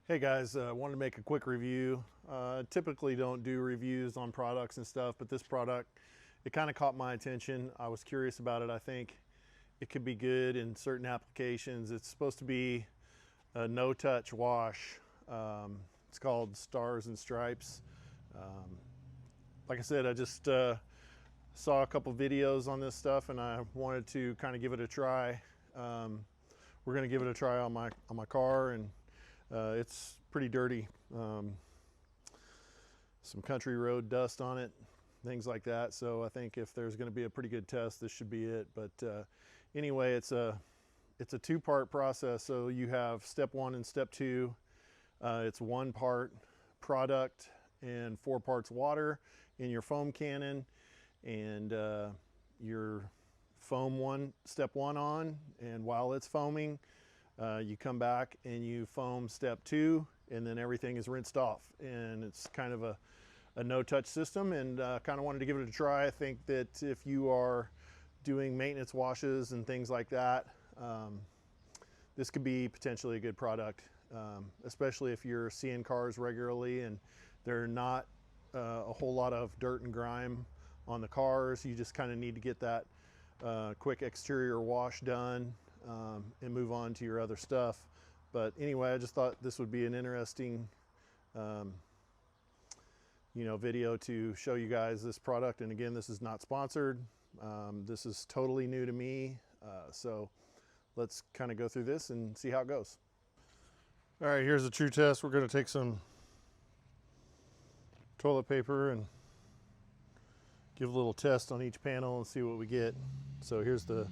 Hey guys, wanted to make a quick review. Typically don't do reviews on products and stuff, but this product, it kind of caught my attention. I was curious about it. I think it could be good in certain applications. It's supposed to be a no-touch wash. It's called Stars and Stripes. Like I said, I just saw a couple videos on this stuff and I wanted to kind of give it a try. We're going to give it a try on my car, and it's pretty dirty. Some country road dust on it, things like that. So I think if there's going to be a pretty good test, this should be it. But anyway, it's a two-part process. So you have step 1 and step 2. It's 1 part product and 4 parts water in your foam cannon, and your foam step 1 on, and while it's foaming, you come back and you foam step 2, and then everything is rinsed off. And it's kind of a no-touch system, and kind of wanted to give it a try. I think that if you are doing maintenance washes and things like that, this could be potentially a good product, especially if you're seeing cars regularly and they're not a whole lot of dirt and grime on the cars. You just kind of need to get that quick exterior wash done and move on to your other stuff. But anyway, I just thought this would be an interesting video to show you guys this product. And again, this is not sponsored. This is totally new to me. So let's kind of go through this and see how it goes. All right, here's a true test. We're going to take some toilet paper and give a little test on each panel and see what we get. So here's the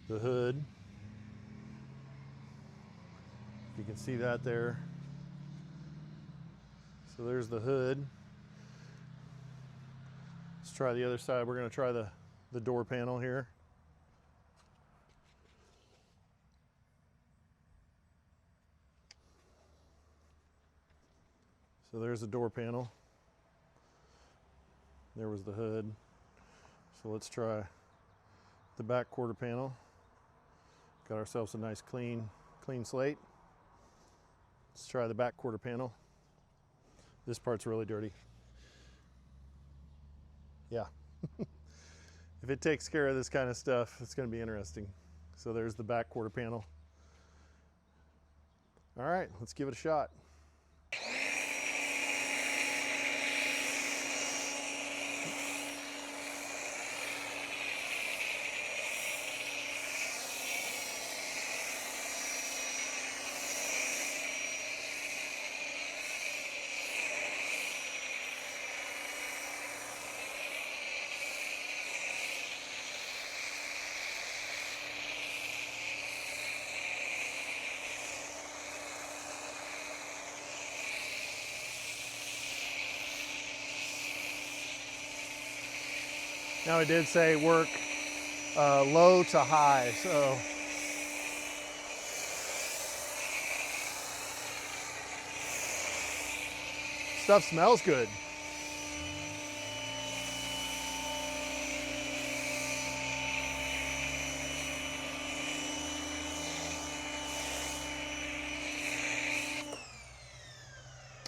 hood. You can see that there. So there's the hood. Let's try the other side. We're going to try the door panel here. So there's the door panel. There was the hood. So let's try the back quarter panel. Got ourselves a nice clean slate. Let's try the back quarter panel. This part's really dirty. Yeah. If it takes care of this kind of stuff, it's going to be interesting. So there's the back quarter panel. All right, let's give it a shot. Now it did say work low to high, so stuff smells good.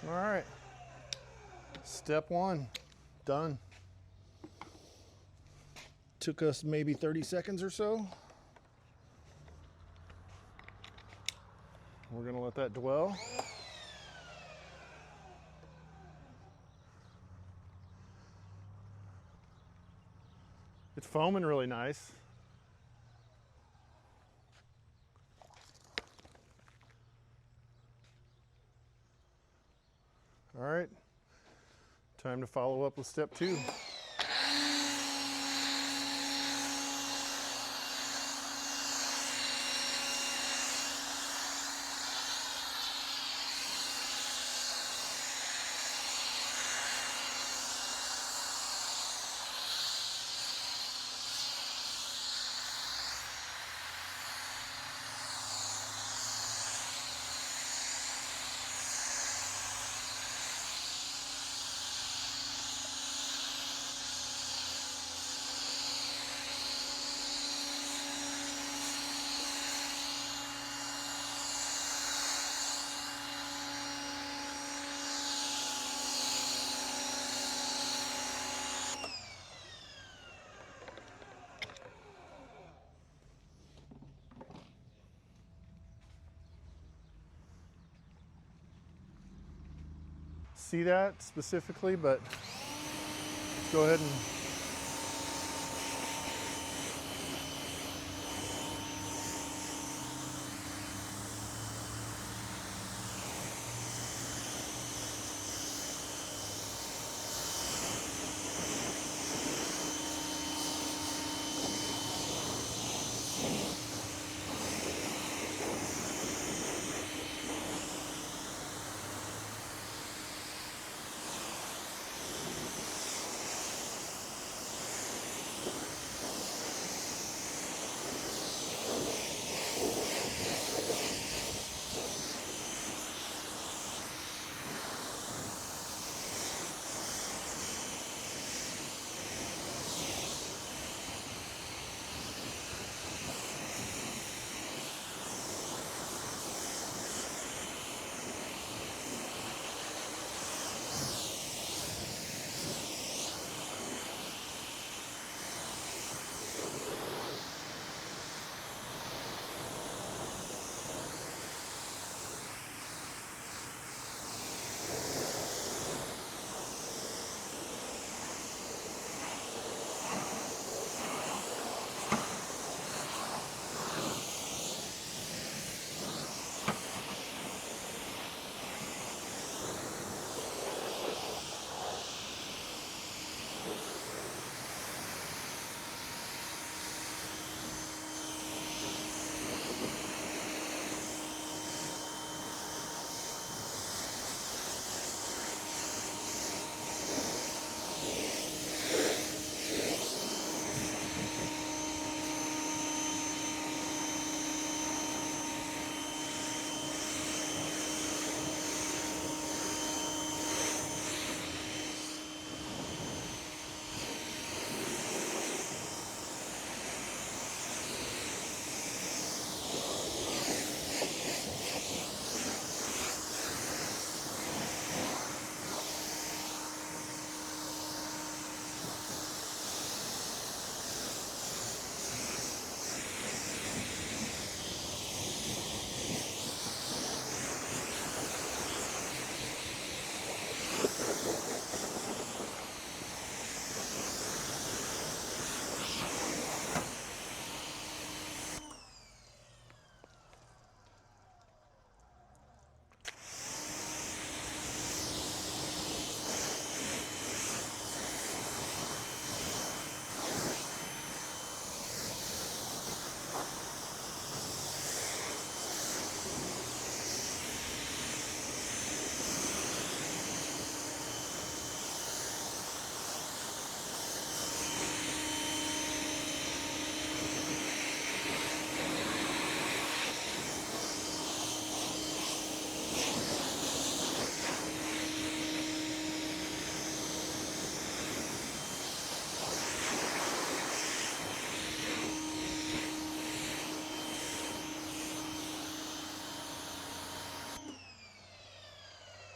All right, step 1 done. Took us maybe 30 seconds or so. We're gonna let that dwell. It's foaming really nice. All right, time to follow up with step 2. see that specifically, but let's go ahead and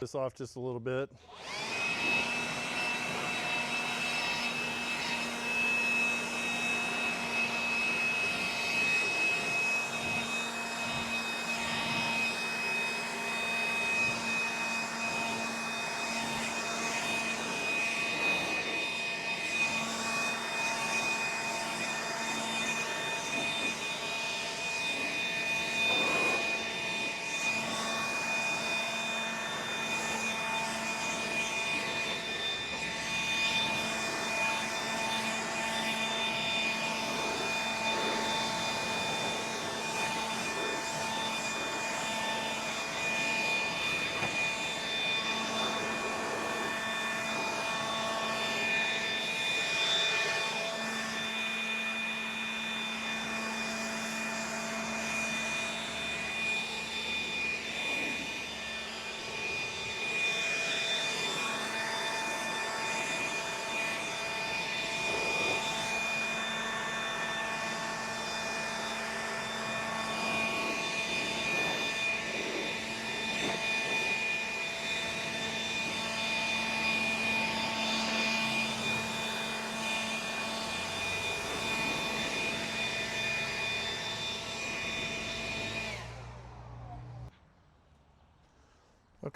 this off just a little bit.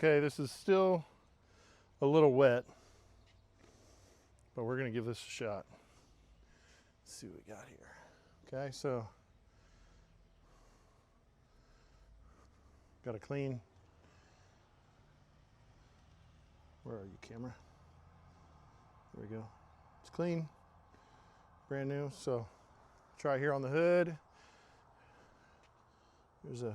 Okay, this is still a little wet, but we're gonna give this a shot. Let's see what we got here. Okay, so got a clean. Where are you, camera? There we go. It's clean, brand new. So try here on the hood. There's a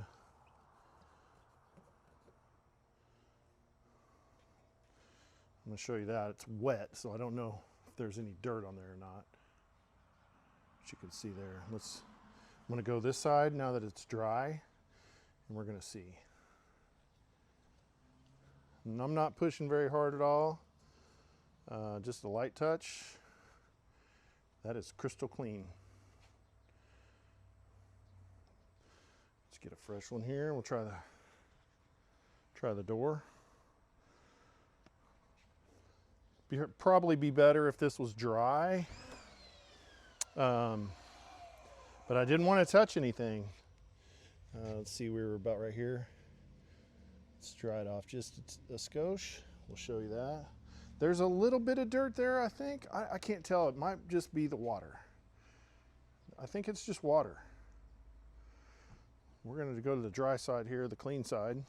I'm going to show you that. It's wet, so I don't know if there's any dirt on there or not. But you can see there. I'm going to go this side now that it's dry, and we're going to see. And I'm not pushing very hard at all. Just a light touch. That is crystal clean. Let's get a fresh one here. We'll try the door. Probably be better if this was dry, but I didn't want to touch anything. Let's see, we were about right here. Let's dry it off just a skosh. We'll show you that. There's a little bit of dirt there, I think. I can't tell. It might just be the water. I think it's just water. We're going to go to the dry side here, the clean side.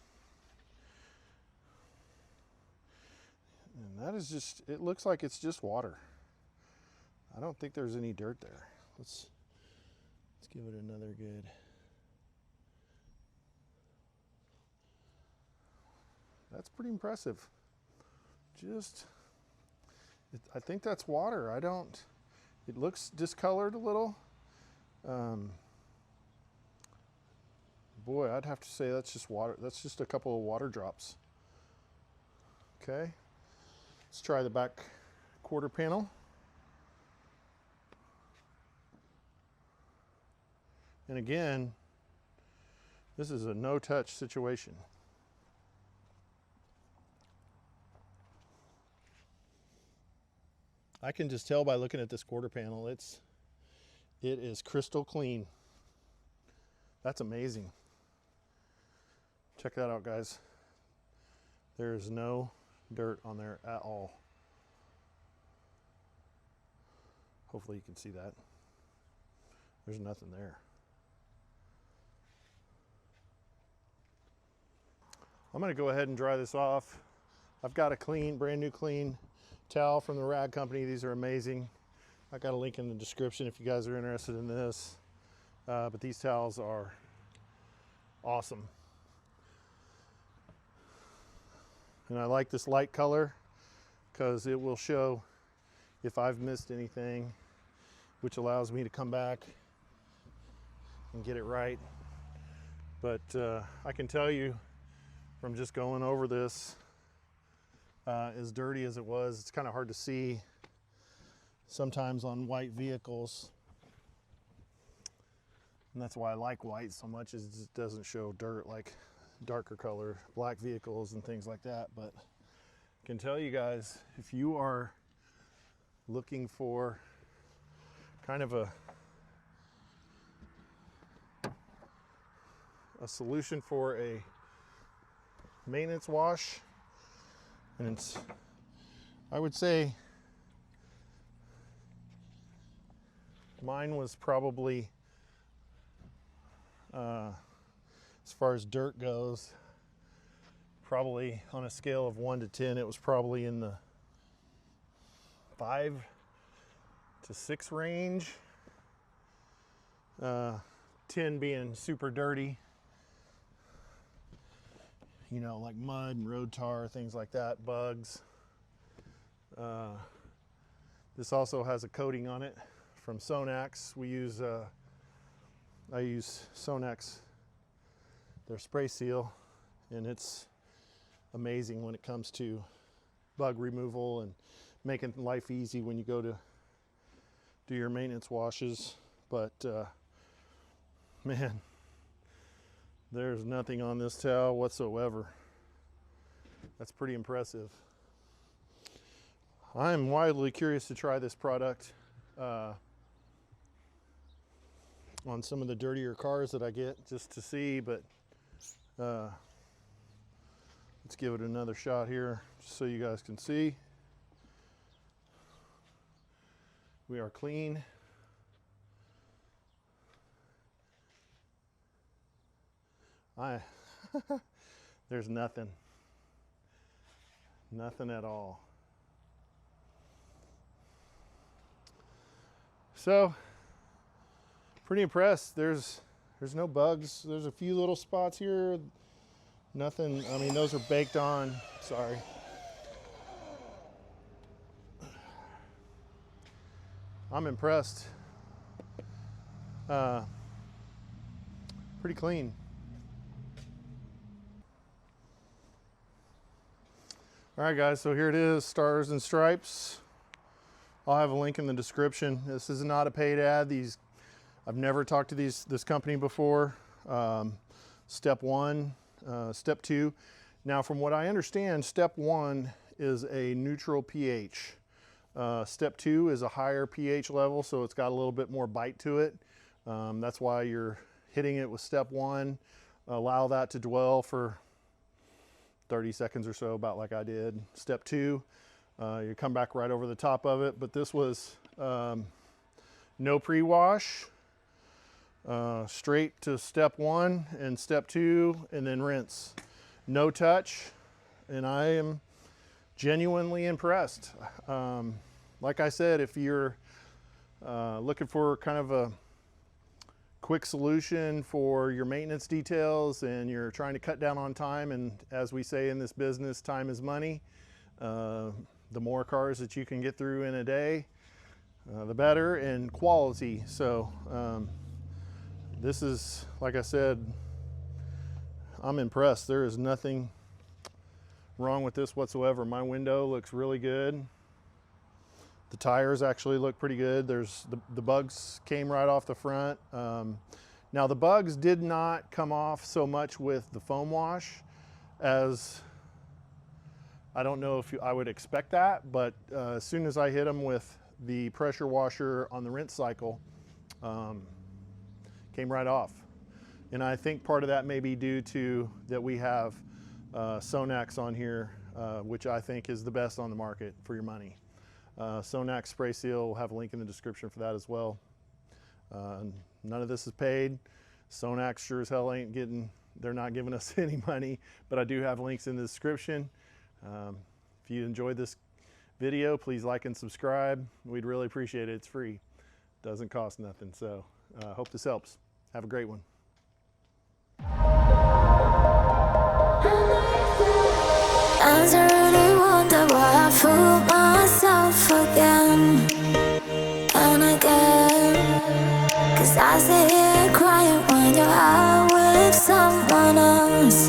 And that is just, it looks like it's just water. I don't think there's any dirt there. Let's give it another good. That's pretty impressive. I think that's water. It looks discolored a little. Boy, I'd have to say that's just water. That's just a couple of water drops. Okay. Let's try the back quarter panel. And again, this is a no-touch situation. I can just tell by looking at this quarter panel, it is crystal clean. That's amazing. Check that out, guys. There is no dirt on there at all. Hopefully you can see that. There's nothing there. I'm going to go ahead and dry this off. I've got a clean, brand new clean towel from the rag company. These are amazing. I got a link in the description if you guys are interested in this. But these towels are awesome. And I like this light color because it will show if I've missed anything, which allows me to come back and get it right. But I can tell you from just going over this, as dirty as it was, it's kind of hard to see sometimes on white vehicles. And that's why I like white so much, is it just doesn't show dirt like darker color black vehicles and things like that. But I can tell you guys, if you are looking for kind of a solution for a maintenance wash, and it's, I would say mine was probably as far as dirt goes, probably on a scale of 1 to 10, it was probably in the 5 to 6 range. 10 being super dirty, you know, like mud and road tar, things like that, bugs. This also has a coating on it from Chem-X. I use Chem-X, their spray seal, and it's amazing when it comes to bug removal and making life easy when you go to do your maintenance washes. But man, there's nothing on this towel whatsoever. That's pretty impressive. I'm wildly curious to try this product on some of the dirtier cars that I get, just to see, but Let's give it another shot here so you guys can see. We are clean. There's nothing at all. So pretty impressed. There's no bugs. There's a few little spots here. Nothing, I mean, those are baked on. Sorry. I'm impressed. Pretty clean. All right, guys, so here it is, Stars and Stripes. I'll have a link in the description. This is not a paid ad. I've never talked to this company before. Step 1, Step 2. Now, from what I understand, Step 1 is a neutral pH. Step 2 is a higher pH level, so it's got a little bit more bite to it. That's why you're hitting it with Step 1. Allow that to dwell for 30 seconds or so, about like I did. Step 2, you come back right over the top of it, but this was no pre-wash, straight to Step 1 and Step 2, and then rinse. No touch, and I am genuinely impressed. Like I said, if you're looking for kind of a quick solution for your maintenance details and you're trying to cut down on time, and as we say in this business, time is money. The more cars that you can get through in a day, the better, and quality. So this is, like I said, I'm impressed. There is nothing wrong with this whatsoever. My window looks really good. The tires actually look pretty good. There's the bugs came right off the front. Now the bugs did not come off so much with the foam wash as I don't know if I would expect that, but as soon as I hit them with the pressure washer on the rinse cycle, came right off. And I think part of that may be due to that we have Chem-X on here, which I think is the best on the market for your money. Chem-X spray seal, we'll have a link in the description for that as well. None of this is paid. Chem-X sure as hell ain't they're not giving us any money, but I do have links in the description. If you enjoyed this video, please like and subscribe. We'd really appreciate it. It's free. Doesn't cost nothing. So hope this helps. Have a great one. Sometimes I really wonder why I fool myself again and again. 'Cause I sit here crying when you're out with someone else.